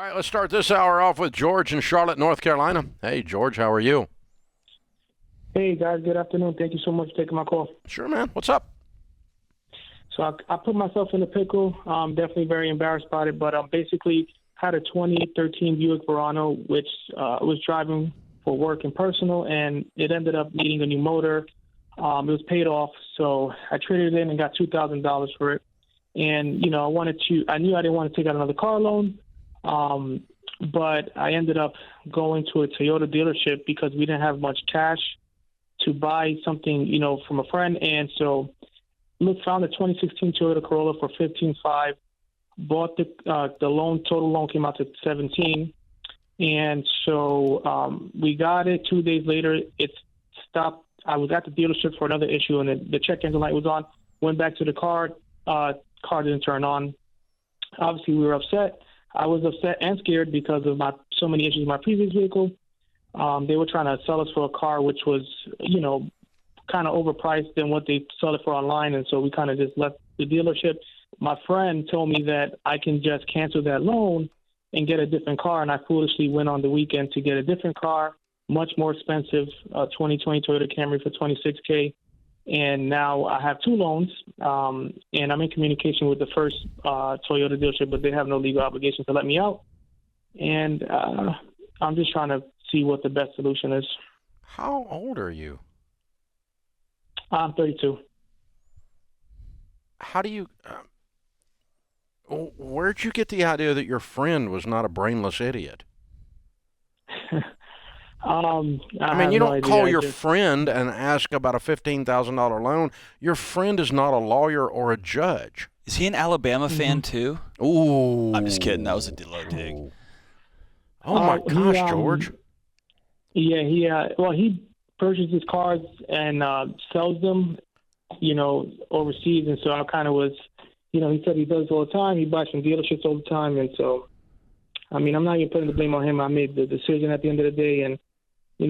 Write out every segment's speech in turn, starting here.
right, let's start this hour off with George in Charlotte, North Carolina. Hey, George, how are you? Hey guys, good afternoon. Thank you so much for taking my call. Sure, man. What's up? So I put myself in a pickle. I'm definitely very embarrassed about it, but basically had a 2013 Buick Verano, which was driving for work and personal, and it ended up needing a new motor. It was paid off, so I traded it in and got $2,000 for it. And I knew I didn't want to take out another car loan, but I ended up going to a Toyota dealership because we didn't have much cash to buy something, from a friend. And so found a 2016 Toyota Corolla for 15.5. Bought the total loan came out to 17. And so we got it. 2 days later, it stopped. I was at the dealership for another issue, and the check engine light was on. Went back to the car. Car didn't turn on. Obviously, we were upset. I was upset and scared because of so many issues with my previous vehicle. They were trying to sell us for a car which was, kind of overpriced than what they sell it for online, and so we kind of just left the dealership. My friend told me that I can just cancel that loan and get a different car, and I foolishly went on the weekend to get a different car, much more expensive, 2020 Toyota Camry for $26K, and now I have two loans, and I'm in communication with the first Toyota dealership, but they have no legal obligation to let me out, and I'm just trying to see what the best solution is. How old are you? I'm 32. How do you... where'd you get the idea that your friend was not a brainless idiot? I mean, you don't call your friend and ask about a $15,000 loan. Your friend is not a lawyer or a judge. Is he an Alabama fan too? Ooh. I'm just kidding. That was a low dig. Oh my gosh, George. Yeah, he purchases cars and sells them, overseas. And so I kind of was, he said he does all the time. He buys from dealerships all the time. And so, I mean, I'm not even putting the blame on him. I made the decision at the end of the day. And,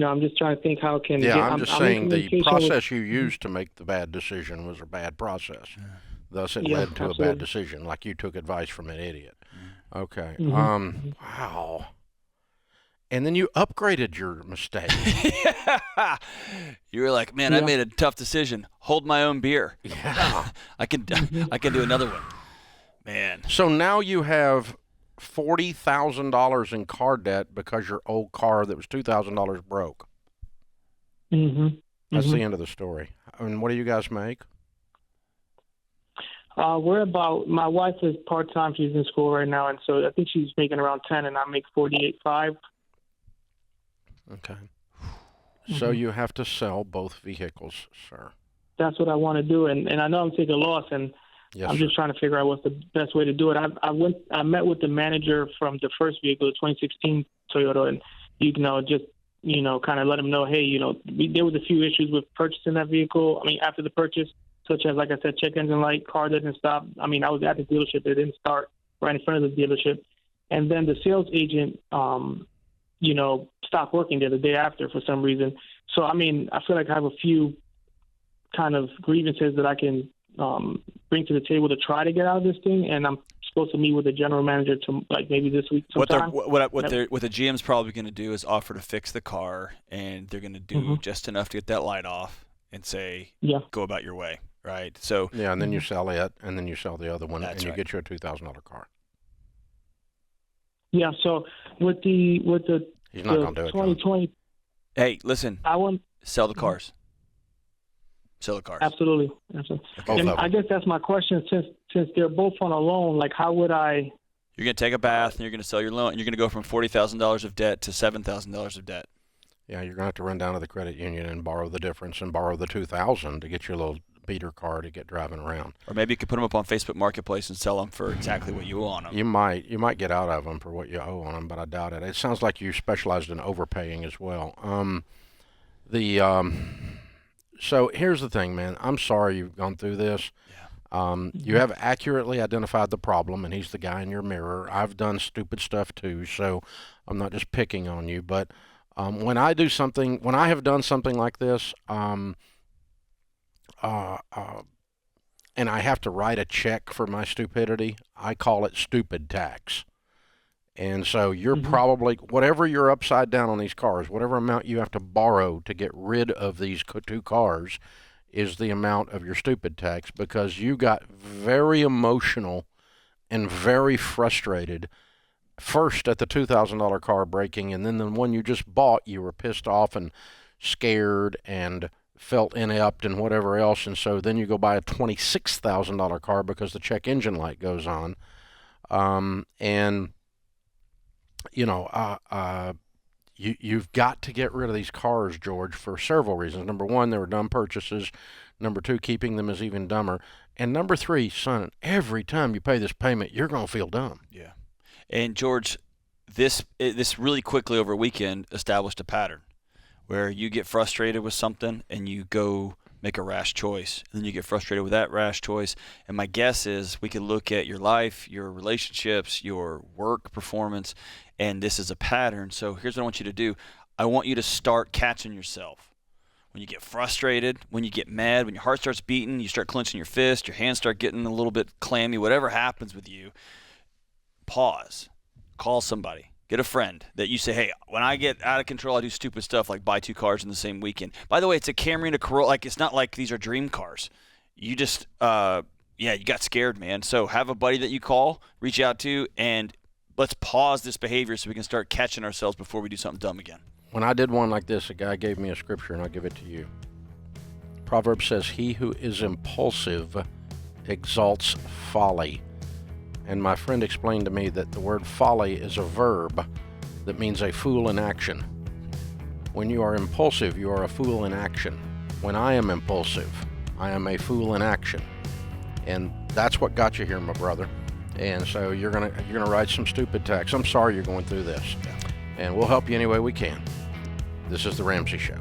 I'm just trying to think how can... Yeah, I'm just saying the process you used to make the bad decision was a bad process. Yeah. Thus, it led to absolutely. A bad decision, like you took advice from an idiot. Okay. Wow. And then you upgraded your mistake. Yeah. You were like, man, I made a tough decision. Hold my own beer. Yeah. I can do another one. Man. So now you have $40,000 in car debt because your old car that was $2,000 broke. That's the end of the story. And what do you guys make? My wife is part-time. She's in school right now, and so I think she's making around 10, and I make 48.5. Okay. So you have to sell both vehicles, sir. That's what I want to do, and I know I'm taking a loss, and yes, I'm just trying to figure out what's the best way to do it. I met with the manager from the first vehicle, the 2016 Toyota, and kind of let him know, hey, there was a few issues with purchasing that vehicle. I mean, after the purchase, such as, like I said, check engine light, car didn't stop. I mean, I was at the dealership, it didn't start right in front of the dealership, and then the sales agent, stopped working there the day after for some reason. So, I mean, I feel like I have a few kind of grievances that I can bring to the table to try to get out of this thing, and I'm supposed to meet with the general manager to maybe this week sometime. What the GM's probably going to do is offer to fix the car, and they're going to do just enough to get that light off and say, go about your way, right? So and then you sell it, and then you sell the other one, and you right. get you a $2,000 car. Yeah. So with the he's not going to do it, 2020. Hey, listen. Sell the cars. Sell the cars. Absolutely. And I guess that's my question. Since they're both on a loan, like how would I? You're going to take a bath and you're going to sell your loan. And you're going to go from $40,000 of debt to $7,000 of debt. Yeah, you're going to have to run down to the credit union and borrow the difference and borrow the $2,000 to get your little beater car to get driving around. Or maybe you could put them up on Facebook Marketplace and sell them for exactly what you owe on them. You might get out of them for what you owe on them, but I doubt it. It sounds like you specialized in overpaying as well. So here's the thing, man. I'm sorry you've gone through this. Yeah. You have accurately identified the problem, and he's the guy in your mirror. I've done stupid stuff too, so I'm not just picking on you. But when I have done something like this, and I have to write a check for my stupidity, I call it stupid tax. And so you're probably, whatever you're upside down on these cars, whatever amount you have to borrow to get rid of these 2 cars is the amount of your stupid tax, because you got very emotional and very frustrated first at the $2,000 car breaking, and then the one you just bought, you were pissed off and scared and felt inept and whatever else, and so then you go buy a $26,000 car because the check engine light goes on, and you've got to get rid of these cars, George, for several reasons. Number one, they were dumb purchases. Number two, keeping them is even dumber. And number three, son, every time you pay this payment, you're going to feel dumb. Yeah. And George, this really quickly over a weekend established a pattern where you get frustrated with something and you go make a rash choice, and then you get frustrated with that rash choice. And my guess is we could look at your life, your relationships, your work performance, and this is a pattern. So here's what I want you to do. I want you to start catching yourself. When you get frustrated, when you get mad, when your heart starts beating, you start clenching your fist, your hands start getting a little bit clammy, whatever happens with you, pause, call somebody. Get a friend that you say, hey, when I get out of control, I do stupid stuff like buy 2 cars in the same weekend. By the way, it's a Camry and a Corolla. Like, it's not like these are dream cars. You just, you got scared, man. So have a buddy that you call, reach out to, and let's pause this behavior so we can start catching ourselves before we do something dumb again. When I did one like this, a guy gave me a scripture, and I'll give it to you. Proverbs says, he who is impulsive exalts folly. And my friend explained to me that the word folly is a verb that means a fool in action. When you are impulsive, you are a fool in action. When I am impulsive, I am a fool in action. And that's what got you here, my brother. And so you're gonna write some stupid tax. I'm sorry you're going through this. And we'll help you any way we can. This is The Ramsey Show.